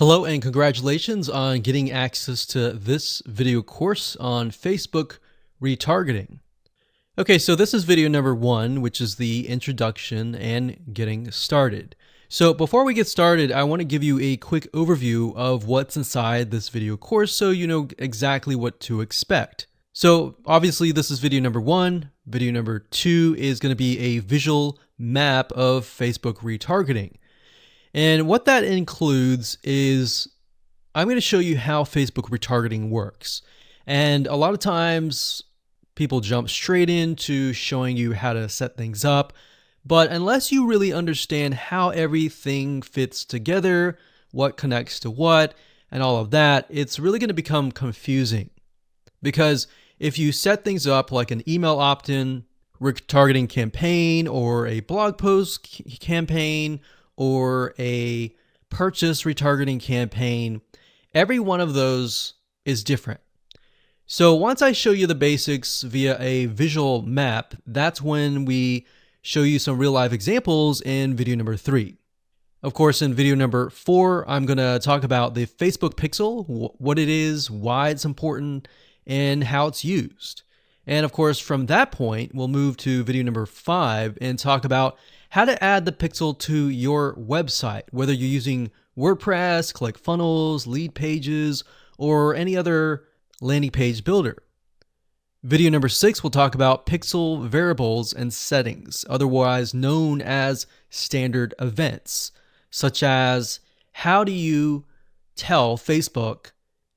Hello and congratulations on getting access to this video course on Facebook retargeting. Okay, so this is video number 1, which is the introduction and getting started. So before we get started, I want to give you a quick overview of what's inside this video course so you know exactly what to expect. So obviously this is video number 1. Video number 2 is going to be a visual map of Facebook retargeting. And what that includes is I'm going to show you how Facebook retargeting works. And a lot of times people jump straight into showing you how to set things up. But unless you really understand how everything fits together, what connects to what, and all of that, it's really going to become confusing. Because if you set things up like an email opt-in retargeting campaign or a blog post campaign, or a purchase retargeting campaign, every one of those is different. So once I show you the basics via a visual map, that's when we show you some real life examples in video number 3. Of course, in video number 4, I'm going to talk about the Facebook pixel, what it is, why it's important, and how it's used. And of course, from that point, we'll move to video number 5 and talk about how to add the pixel to your website, whether you're using WordPress, ClickFunnels, Lead Pages, or any other landing page builder. Video number 6 will talk about pixel variables and settings, otherwise known as standard events, such as how do you tell Facebook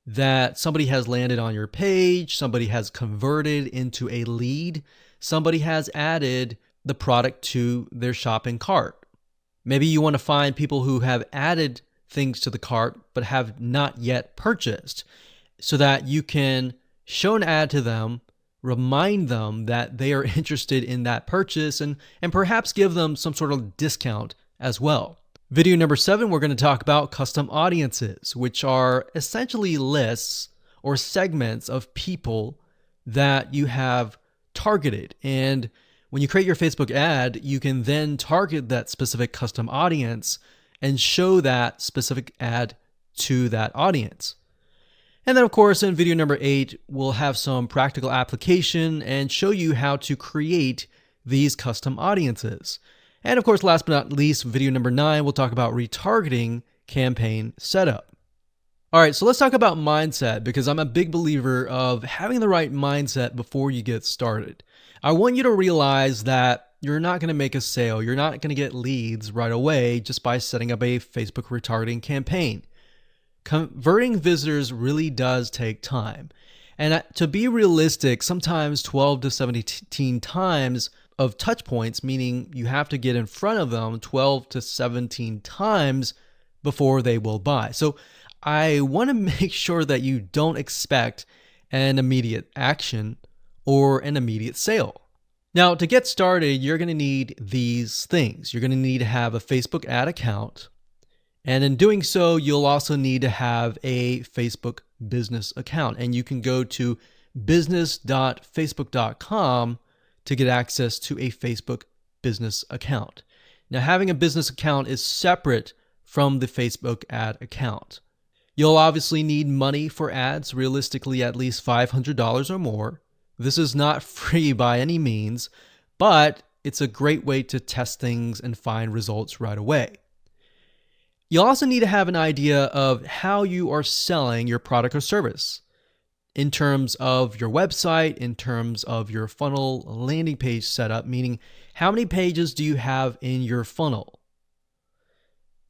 that somebody has landed on your page, somebody has converted into a lead, somebody has added the product to their shopping cart. Maybe you want to find people who have added things to the cart but have not yet purchased so that you can show an ad to them, remind them that they are interested in that purchase, and perhaps give them some sort of discount as well. Video number 7, we're going to talk about custom audiences, which are essentially lists or segments of people that you have targeted. And when you create your Facebook ad, you can then target that specific custom audience and show that specific ad to that audience. And then of course, in video number 8, we'll have some practical application and show you how to create these custom audiences. And of course, last but not least, video number 9, we'll talk about retargeting campaign setup. All right, so let's talk about mindset, because I'm a big believer of having the right mindset before you get started. I want you to realize that you're not going to make a sale. You're not going to get leads right away just by setting up a Facebook retargeting campaign. Converting visitors really does take time. And to be realistic, sometimes 12 to 17 times of touch points, meaning you have to get in front of them 12 to 17 times before they will buy. So I want to make sure that you don't expect an immediate action or an immediate sale. Now, to get started, you're going to need these things. You're going to need to have a Facebook ad account. And in doing so, you'll also need to have a Facebook business account. And you can go to business.facebook.com to get access to a Facebook business account. Now, having a business account is separate from the Facebook ad account. You'll obviously need money for ads, realistically at least $500 or more. This is not free by any means, but it's a great way to test things and find results right away. You'll also need to have an idea of how you are selling your product or service in terms of your website, in terms of your funnel landing page setup, meaning how many pages do you have in your funnel?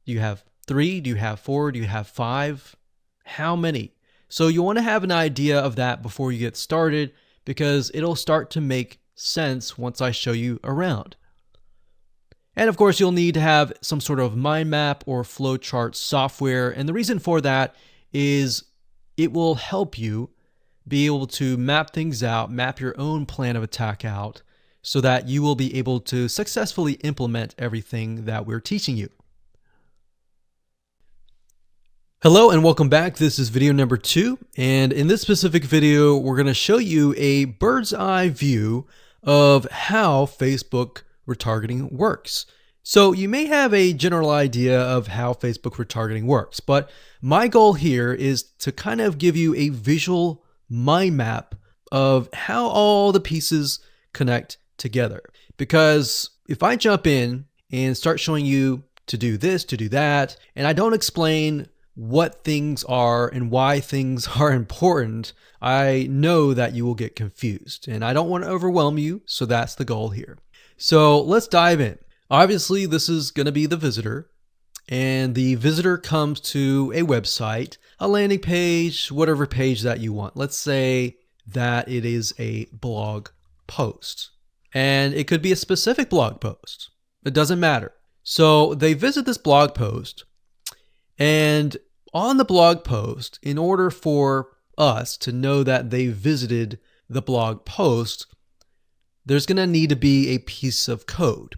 Do you have 3? Do you have 4? Do you have 5? How many? So you want to have an idea of that before you get started, because it'll start to make sense once I show you around. And of course, you'll need to have some sort of mind map or flowchart software. And the reason for that is it will help you be able to map things out, map your own plan of attack out, so that you will be able to successfully implement everything that we're teaching you. Hello and welcome back. This is video number 2. And in this specific video, we're going to show you a bird's eye view of how Facebook retargeting works. So you may have a general idea of how Facebook retargeting works, but my goal here is to kind of give you a visual mind map of how all the pieces connect together. Because if I jump in and start showing you to do this, to do that, and I don't explain what things are and why things are important, I know that you will get confused, and I don't want to overwhelm you, so that's the goal here. So let's dive in. Obviously, this is going to be the visitor, and the visitor comes to a website, a landing page, whatever page that you want. Let's say that it is a blog post, and it could be a specific blog post. It doesn't matter. So they visit this blog post, and on the blog post, in order for us to know that they visited the blog post, there's going to need to be a piece of code.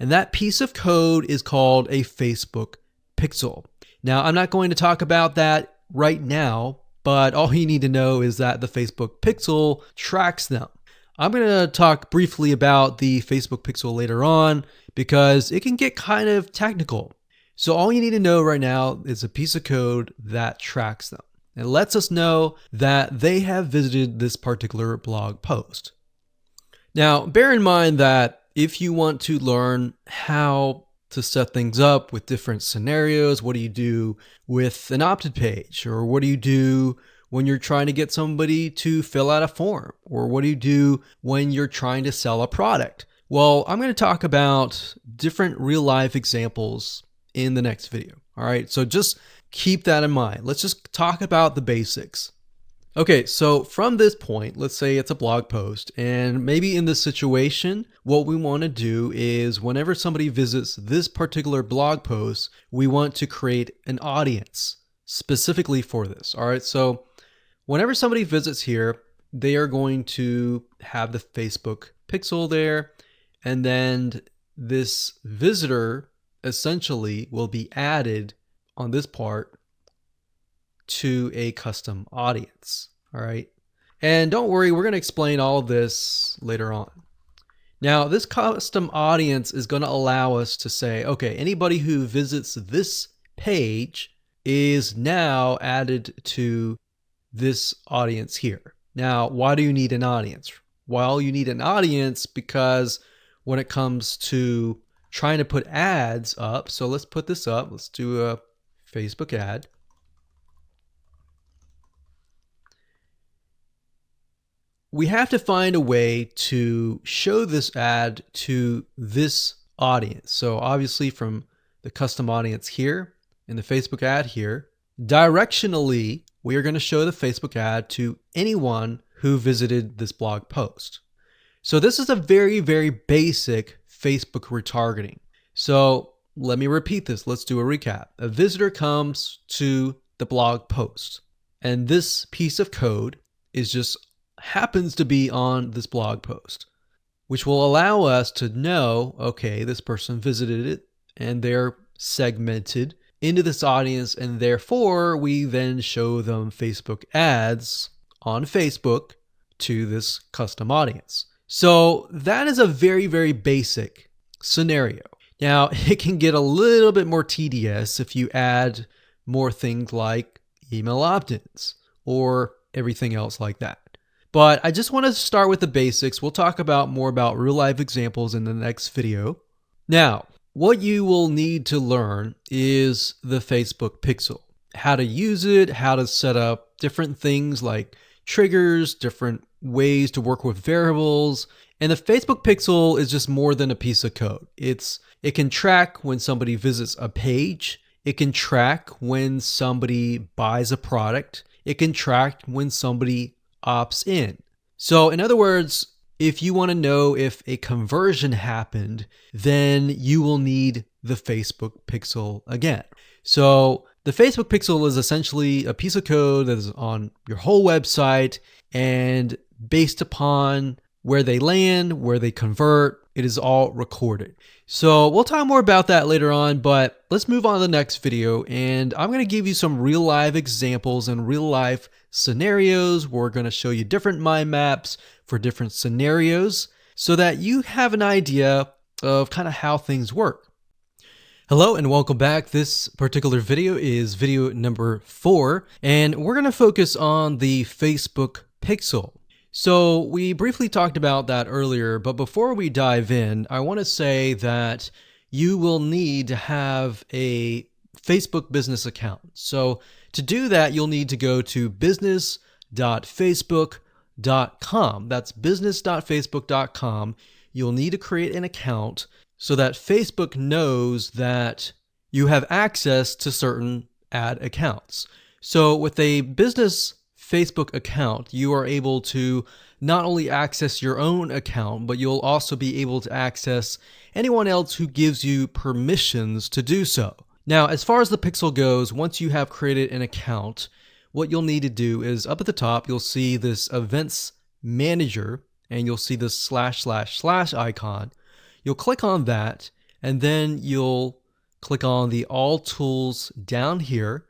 And that piece of code is called a Facebook pixel. Now, I'm not going to talk about that right now, but all you need to know is that the Facebook pixel tracks them. I'm going to talk briefly about the Facebook pixel later on because it can get kind of technical. So all you need to know right now is a piece of code that tracks them. It lets us know that they have visited this particular blog post. Now, bear in mind that if you want to learn how to set things up with different scenarios, what do you do with an opt-in page? Or what do you do when you're trying to get somebody to fill out a form? Or what do you do when you're trying to sell a product? Well, I'm going to talk about different real-life examples in the next video. All right, so just keep that in mind. Let's just talk about the basics. Okay, so from this point, let's say it's a blog post, and maybe in this situation, what we want to do is whenever somebody visits this particular blog post, we want to create an audience specifically for this. All right, so whenever somebody visits here, they are going to have the Facebook pixel there, and then this visitor essentially will be added on this part to a custom audience. All right. And don't worry, we're going to explain all of this later on. Now, this custom audience is going to allow us to say, okay, anybody who visits this page is now added to this audience here. Now, why do you need an audience? Well, you need an audience because when it comes to trying to put ads up, so let's put this up. Let's do a Facebook ad. We have to find a way to show this ad to this audience. So obviously from the custom audience here in the Facebook ad here, directionally, we are going to show the Facebook ad to anyone who visited this blog post. So this is a very, very basic Facebook retargeting. So let me repeat this. Let's do a recap. A visitor comes to the blog post, and this piece of code is just happens to be on this blog post, which will allow us to know, okay, this person visited it and they're segmented into this audience, and therefore we then show them Facebook ads on Facebook to this custom audience. So that is a very, very basic scenario. Now, it can get a little bit more tedious if you add more things like email opt-ins or everything else like that. But I just want to start with the basics. We'll talk about more about real life examples in the next video. Now, what you will need to learn is the Facebook pixel, how to use it, how to set up different things like triggers, different ways to work with variables. And the Facebook pixel is just more than a piece of code. It can track when somebody visits a page. It can track when somebody buys a product. It can track when somebody opts in. So in other words, if you want to know if a conversion happened, then you will need the Facebook pixel again. So the Facebook pixel is essentially a piece of code that is on your whole website, and based upon where they land, where they convert, it is all recorded. So we'll talk more about that later on, but let's move on to the next video, and I'm going to give you some real life examples and real life scenarios. We're going to show you different mind maps for different scenarios so that you have an idea of kind of how things work. Hello and welcome back. This particular video is video number 4, and we're going to focus on the Facebook pixel. So we briefly talked about that earlier, but before we dive in, I want to say that you will need to have a Facebook business account. So to do that, you'll need to go to business.facebook.com. That's business.facebook.com. You'll need to create an account so that Facebook knows that you have access to certain ad accounts. So with a business Facebook account, you are able to not only access your own account, but you'll also be able to access anyone else who gives you permissions to do so. Now, as far as the pixel goes, once you have created an account, what you'll need to do is up at the top, you'll see this events manager, and you'll see this / icon. You'll click on that, and then you'll click on the all tools down here,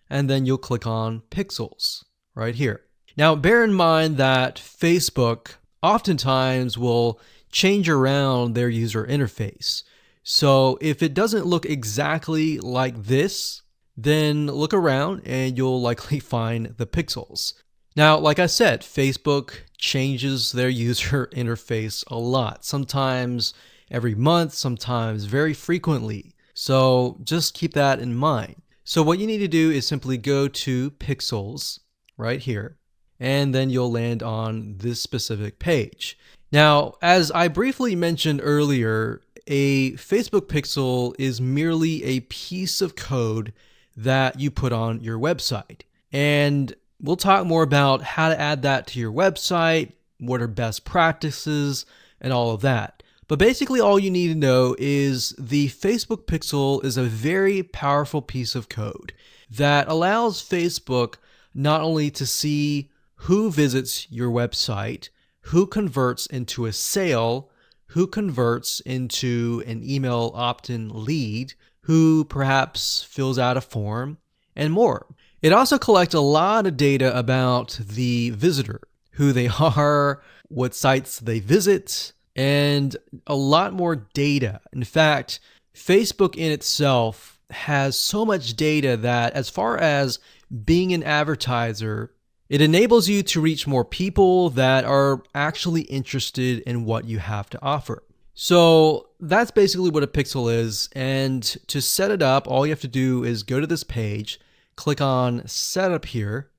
and then you'll click on pixels right here. Now, bear in mind that Facebook oftentimes will change around their user interface. So if it doesn't look exactly like this, then look around and you'll likely find the pixels. Now, like I said, Facebook changes their user interface a lot. Sometimes every month, sometimes very frequently. So just keep that in mind. So what you need to do is simply go to pixels right here, and then you'll land on this specific page. Now, as I briefly mentioned earlier, a Facebook pixel is merely a piece of code that you put on your website. And we'll talk more about how to add that to your website, what are best practices, and all of that. But basically all you need to know is the Facebook pixel is a very powerful piece of code that allows Facebook not only to see who visits your website, who converts into a sale, who converts into an email opt-in lead, who perhaps fills out a form, and more. It also collects a lot of data about the visitor, who they are, what sites they visit, and a lot more data. In fact, Facebook in itself has so much data that as far as being an advertiser, it enables you to reach more people that are actually interested in what you have to offer. So that's basically what a pixel is. And to set it up, all you have to do is go to this page, click on Setup here,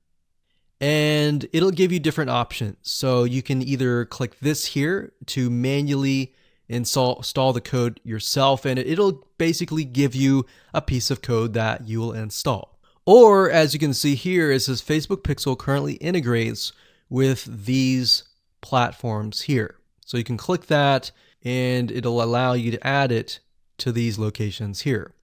and it'll give you different options. So you can either click this here to manually install the code yourself, and it'll basically give you a piece of code that you will install. Or as you can see here, it says Facebook Pixel currently integrates with these platforms here. So you can click that and it'll allow you to add it to these locations here.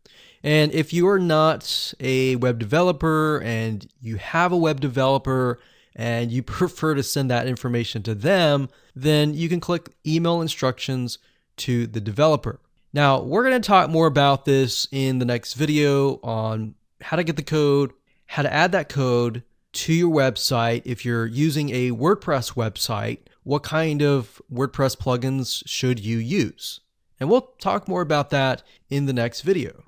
And if you are not a web developer and you have a web developer and you prefer to send that information to them, then you can click email instructions to the developer. Now, we're going to talk more about this in the next video on how to get the code, how to add that code to your website. If you're using a WordPress website, what kind of WordPress plugins should you use? And we'll talk more about that in the next video.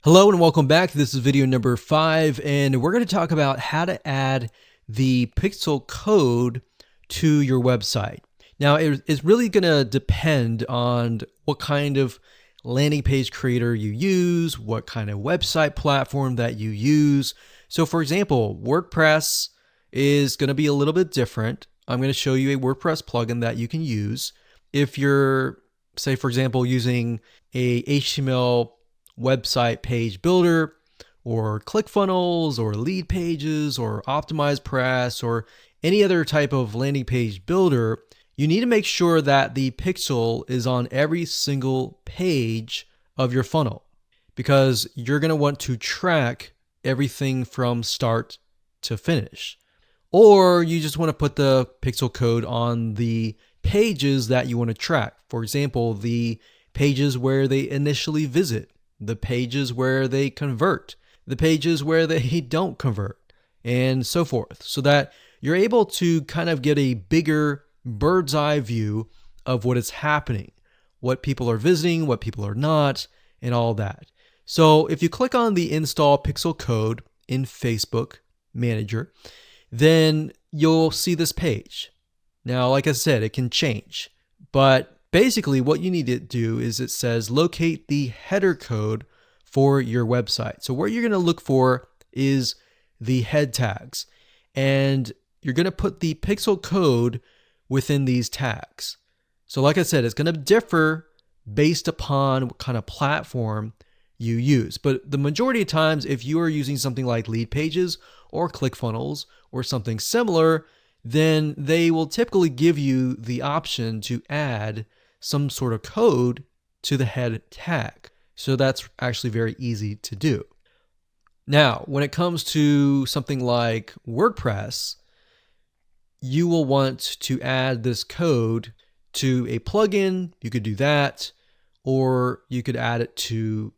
Hello and welcome back. This is video number 5, and we're going to talk about how to add the pixel code to your website. Now, it's really going to depend on what kind of landing page creator you use, what kind of website platform that you use. So for example, WordPress is going to be a little bit different. I'm going to show you a WordPress plugin that you can use. If you're, say for example, using a HTML website page builder or ClickFunnels or lead pages or OptimizePress or any other type of landing page builder, you need to make sure that the pixel is on every single page of your funnel, because you're going to want to track everything from start to finish. Or you just want to put the pixel code on the pages that you want to track. For example, the pages where they initially visit, the pages where they convert, the pages where they don't convert, and so forth, so that you're able to kind of get a bigger bird's eye view of what is happening, what people are visiting, what people are not, and all that. So if you click on the install pixel code in Facebook Manager, then you'll see this page. Now, like I said, it can change, but basically what you need to do is it says locate the header code for your website. So what you're going to look for is the head tags, and you're going to put the pixel code within these tags. So like I said, it's going to differ based upon what kind of platform you use. But the majority of times, if you are using something like Lead Pages or ClickFunnels or something similar, then they will typically give you the option to add some sort of code to the head tag. So that's actually very easy to do. Now, when it comes to something like WordPress, you will want to add this code to a plugin. You could do that, or you could add it to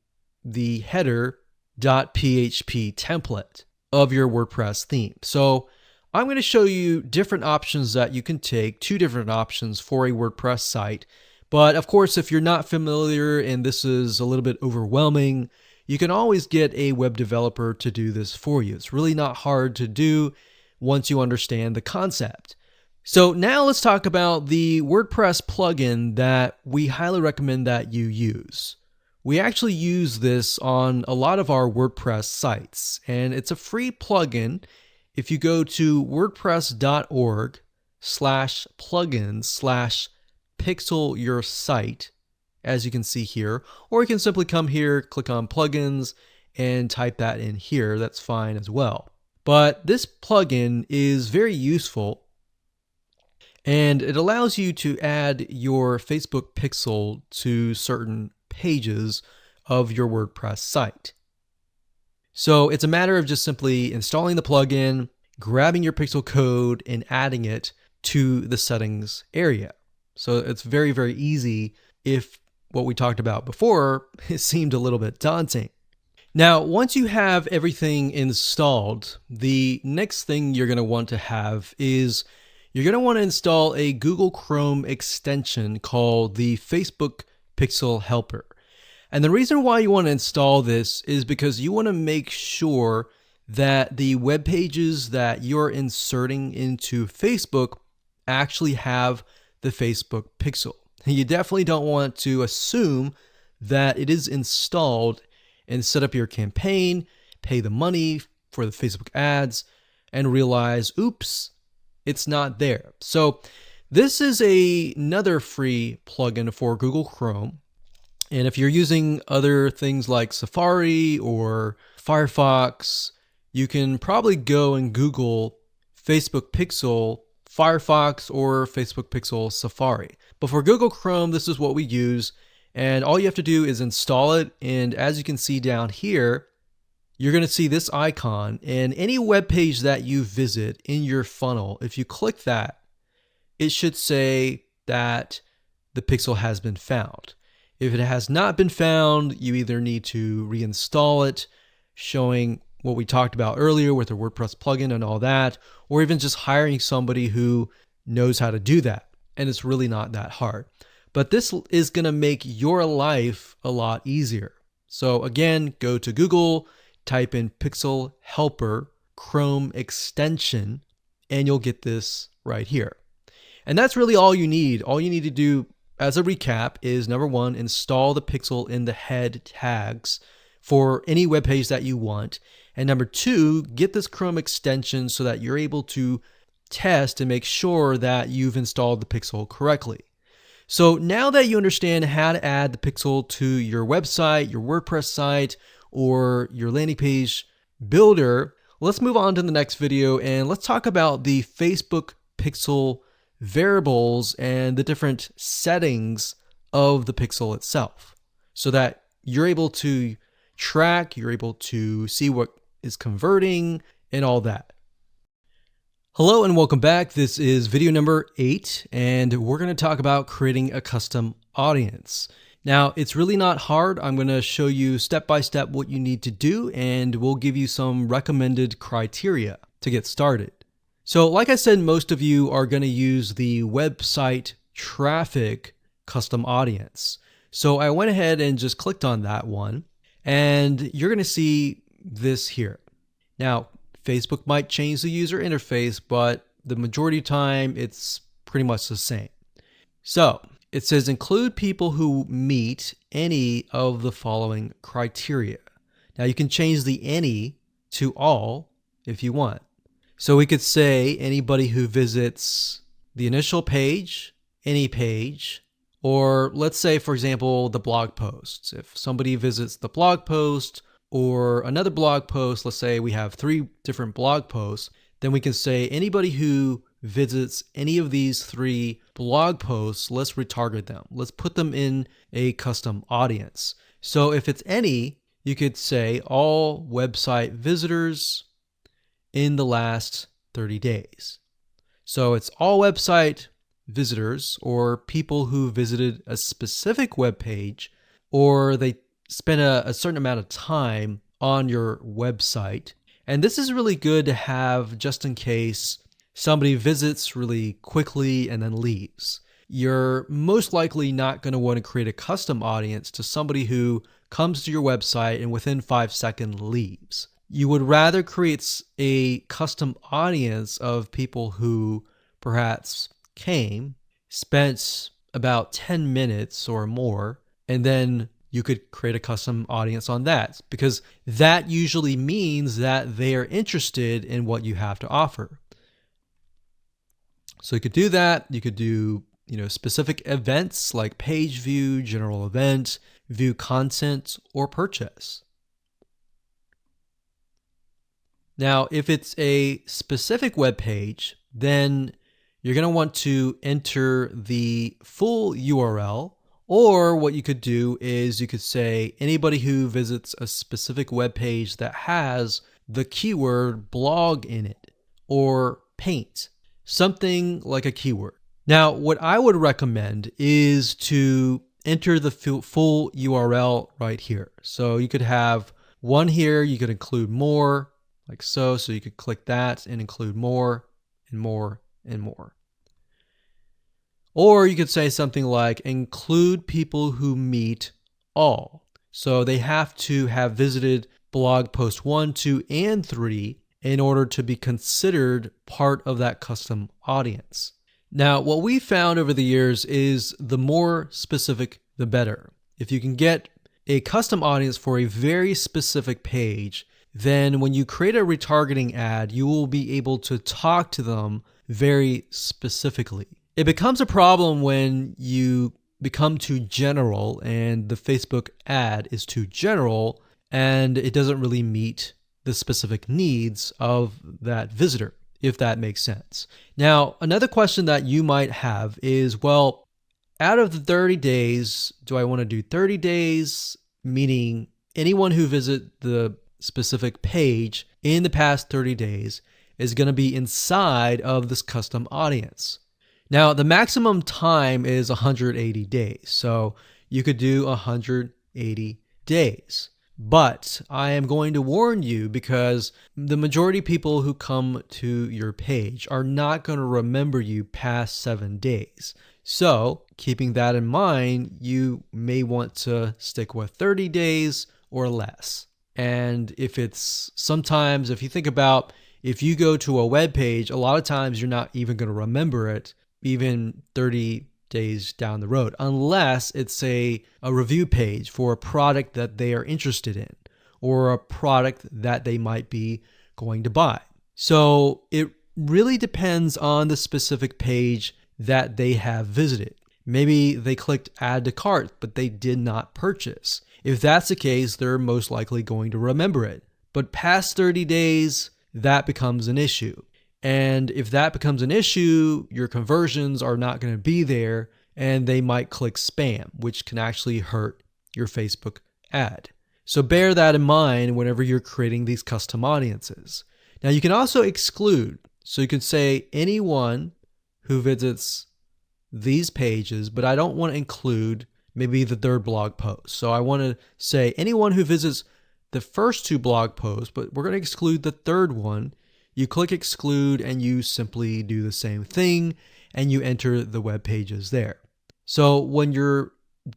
the header.php template of your WordPress theme. So I'm going to show you different options that you can take, 2 different options for a WordPress site. But of course, if you're not familiar and this is a little bit overwhelming, you can always get a web developer to do this for you. It's really not hard to do once you understand the concept. So now let's talk about the WordPress plugin that we highly recommend that you use. We actually use this on a lot of our WordPress sites, and it's a free plugin. If you go to wordpress.org/plugins/pixel-your-site, as you can see here, or you can simply come here, click on plugins, and type that in here. That's fine as well. But this plugin is very useful, and it allows you to add your Facebook pixel to certain pages of your WordPress site. So it's a matter of just simply installing the plugin, grabbing your pixel code, and adding it to the settings area. So it's very, very easy if what we talked about before it seemed a little bit daunting. Now, once you have everything installed, the next thing you're going to want to have is you're going to want to install a Google Chrome extension called the Facebook Pixel Helper. And the reason why you want to install this is because you want to make sure that the web pages that you're inserting into Facebook actually have the Facebook pixel. You definitely don't want to assume that it is installed and set up your campaign, pay the money for the Facebook ads, and realize, oops, it's not there. So this is another free plugin for Google Chrome. And if you're using other things like Safari or Firefox, you can probably go and Google Facebook Pixel Firefox or Facebook Pixel Safari. But for Google Chrome, this is what we use. And all you have to do is install it. And as you can see down here, you're going to see this icon. And any web page that you visit in your funnel, if you click that, it should say that the pixel has been found. If it has not been found, you either need to reinstall it, showing what we talked about earlier with the WordPress plugin and all that, or even just hiring somebody who knows how to do that. And it's really not that hard. But this is going to make your life a lot easier. So again, go to Google, type in Pixel Helper Chrome extension, and you'll get this right here. And that's really all you need. All you need to do as a recap is, number one, install the pixel in the head tags for any web page that you want. And number two, get this Chrome extension so that you're able to test and make sure that you've installed the pixel correctly. So now that you understand how to add the pixel to your website, your WordPress site, or your landing page builder, let's move on to the next video and let's talk about the Facebook pixel variables and the different settings of the pixel itself so that you're able to track, you're able to see what is converting and all that. Hello and welcome back. This is video number 8, and we're going to talk about creating a custom audience. Now, it's really not hard. I'm going to show you step by step what you need to do, and we'll give you some recommended criteria to get started. So like I said, most of you are going to use the website traffic custom audience. So I went ahead and just clicked on that one, and you're going to see this here. Now, Facebook might change the user interface, but the majority of the time it's pretty much the same. So it says include people who meet any of the following criteria. Now you can change the any to all if you want. So we could say anybody who visits the initial page, any page, or let's say, for example, the blog posts. If somebody visits the blog post or another blog post, let's say we have 3 different blog posts, then we can say anybody who visits any of these 3 blog posts, let's retarget them. Let's put them in a custom audience. So if it's any, you could say all website visitors in the last 30 days. So it's all website visitors or people who visited a specific web page or they spent a certain amount of time on your website. And this is really good to have just in case somebody visits really quickly and then leaves. You're most likely not going to want to create a custom audience to somebody who comes to your website and within 5 seconds leaves. You would rather create a custom audience of people who perhaps came, spent about 10 minutes or more, and then you could create a custom audience on that because that usually means that they are interested in what you have to offer. So you could do that. You could do, specific events like page view, general event, view content, or purchase. Now, if it's a specific web page, then you're going to want to enter the full URL, or what you could do is you could say anybody who visits a specific web page that has the keyword blog in it or paint, something like a keyword. Now, what I would recommend is to enter the full URL right here. So you could have one here, you could include more, like so. So you could click that and include more and more and more. Or you could say something like include people who meet all. So they have to have visited blog post 1, 2, and 3 in order to be considered part of that custom audience. Now, what we found over the years is the more specific, the better. If you can get a custom audience for a very specific page, then when you create a retargeting ad, you will be able to talk to them very specifically. It becomes a problem when you become too general and the Facebook ad is too general and it doesn't really meet the specific needs of that visitor, if that makes sense. Now, another question that you might have is, well, out of the 30 days, do I want to do 30 days, meaning anyone who visits the specific page in the past 30 days is going to be inside of this custom audience? Now, the maximum time is 180 days, so you could do 180 days. But I am going to warn you because the majority of people who come to your page are not going to remember you past 7 days. So, keeping that in mind, you may want to stick with 30 days or less. And if you think about if you go to a web page, a lot of times you're not even going to remember it even 30 days down the road, unless it's a review page for a product that they are interested in or a product that they might be going to buy. So it really depends on the specific page that they have visited. Maybe they clicked add to cart, but they did not purchase. If that's the case, they're most likely going to remember it. But past 30 days, that becomes an issue. And if that becomes an issue, your conversions are not going to be there and they might click spam, which can actually hurt your Facebook ad. So bear that in mind whenever you're creating these custom audiences. Now you can also exclude. So you can say anyone who visits these pages, but I don't want to include maybe the 3rd blog post. So I want to say anyone who visits the first 2 blog posts, but we're going to exclude the 3rd one. You click exclude and you simply do the same thing and you enter the web pages there. So when you're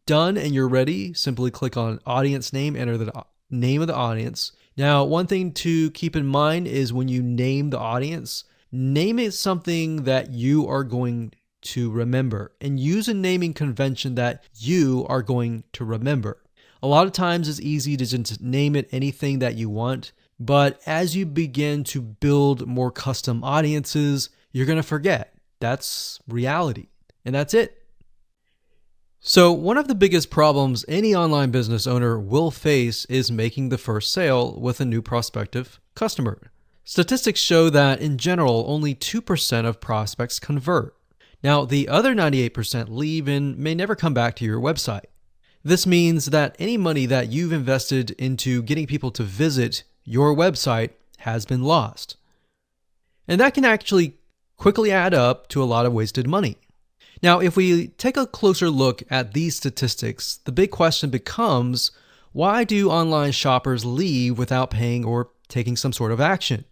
done and you're ready, simply click on audience name, enter the name of the audience. Now, one thing to keep in mind is when you name the audience, name it something that you are going to remember and use a naming convention that you are going to remember. A lot of times it's easy to just name it anything that you want, but as you begin to build more custom audiences, you're going to forget. That's reality. And that's it. So one of the biggest problems any online business owner will face is making the first sale with a new prospective customer. Statistics show that in general, only 2% of prospects convert. Now, the other 98% leave and may never come back to your website. This means that any money that you've invested into getting people to visit your website has been lost. And that can actually quickly add up to a lot of wasted money. Now, if we take a closer look at these statistics, the big question becomes, why do online shoppers leave without paying or taking some sort of action?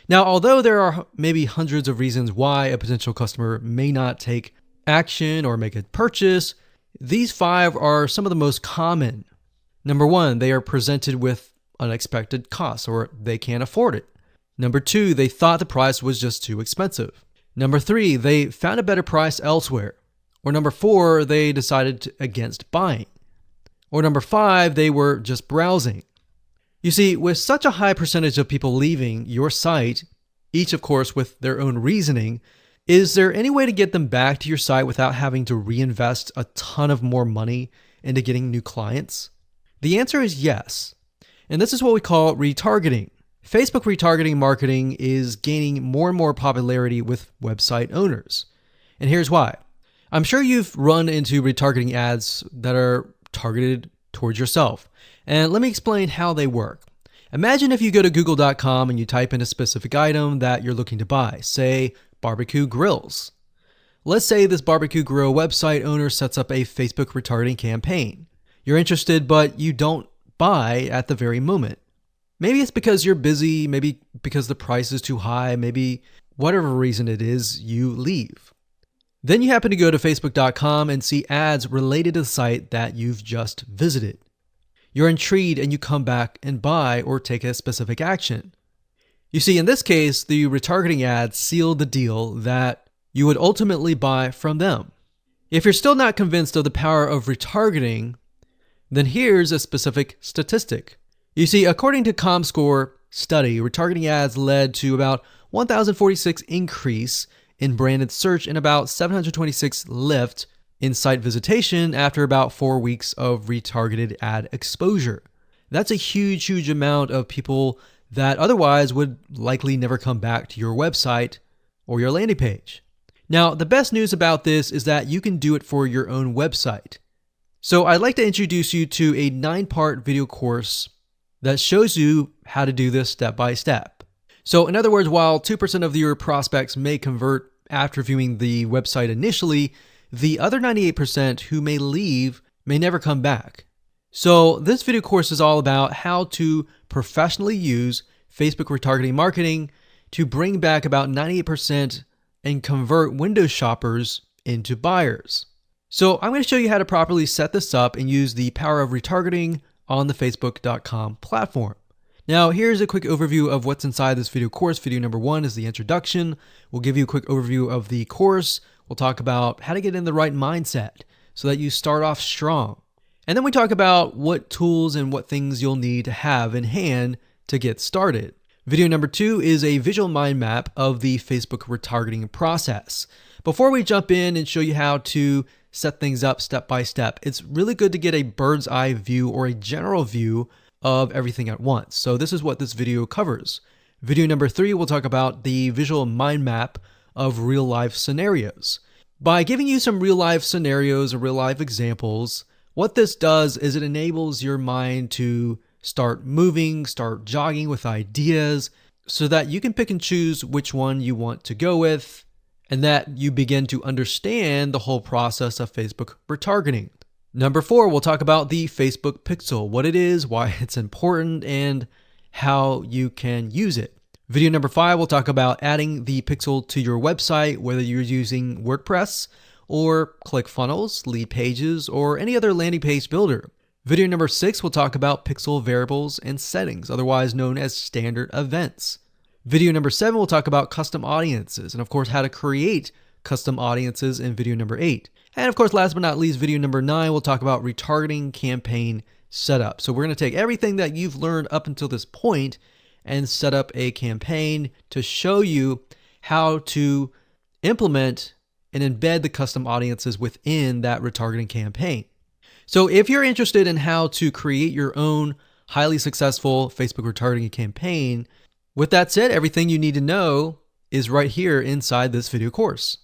Now, although there are maybe hundreds of reasons why a potential customer may not take action or make a purchase, these 5 are some of the most common. Number 1, they are presented with unexpected costs or they can't afford it. Number 2, they thought the price was just too expensive. Number 3, they found a better price elsewhere. Or number 4, they decided against buying. Or number 5, they were just browsing. You see, with such a high percentage of people leaving your site, each of course with their own reasoning, is there any way to get them back to your site without having to reinvest a ton of more money into getting new clients? The answer is yes. And this is what we call retargeting. Facebook retargeting marketing is gaining more and more popularity with website owners. And here's why. I'm sure you've run into retargeting ads that are targeted towards yourself. And let me explain how they work. Imagine if you go to google.com and you type in a specific item that you're looking to buy, say barbecue grills. Let's say this barbecue grill website owner sets up a Facebook retargeting campaign. You're interested, but you don't buy at the very moment. Maybe it's because you're busy, maybe because the price is too high, maybe whatever reason it is, you leave. Then you happen to go to facebook.com and see ads related to the site that you've just visited. You're intrigued and you come back and buy or take a specific action. You see, in this case, the retargeting ads sealed the deal that you would ultimately buy from them. If you're still not convinced of the power of retargeting, then here's a specific statistic. You see, according to ComScore study, retargeting ads led to about 1,046 increase in branded search and about 726 lift in site visitation after about 4 weeks of retargeted ad exposure. That's a huge amount of people that otherwise would likely never come back to your website or your landing page. Now, the best news about this is that you can do it for your own website. So I'd like to introduce you to a 9-part video course that shows you how to do this step by step. So in other words, while 2% of your prospects may convert after viewing the website initially, the other 98% who may leave may never come back. So this video course is all about how to professionally use Facebook retargeting marketing to bring back about 98% and convert window shoppers into buyers. So I'm going to show you how to properly set this up and use the power of retargeting on the facebook.com platform. Now, here's a quick overview of what's inside this video course. Video number 1 is the introduction. We'll give you a quick overview of the course. We'll talk about how to get in the right mindset so that you start off strong. And then we talk about what tools and what things you'll need to have in hand to get started. Video number 2 is a visual mind map of the Facebook retargeting process. Before we jump in and show you how to set things up step by step, it's really good to get a bird's eye view or a general view of everything at once. So this is what this video covers. Video number 3, we'll talk about the visual mind map of real life scenarios. By giving you some real life scenarios or real life examples, what this does is it enables your mind to start moving, start jogging with ideas so that you can pick and choose which one you want to go with, and that you begin to understand the whole process of Facebook retargeting. Number 4, we'll talk about the Facebook pixel, what it is, why it's important, and how you can use it. Video number 5, we'll talk about adding the pixel to your website, whether you're using WordPress or ClickFunnels, Lead Pages, or any other landing page builder. Video number 6 will talk about pixel variables and settings, otherwise known as standard events. Video number 7 will talk about custom audiences and of course how to create custom audiences in video number 8. And of course, last but not least, video number 9 will talk about retargeting campaign setup. So we're going to take everything that you've learned up until this point and set up a campaign to show you how to implement and embed the custom audiences within that retargeting campaign. So if you're interested in how to create your own highly successful Facebook retargeting campaign, with that said, everything you need to know is right here inside this video course.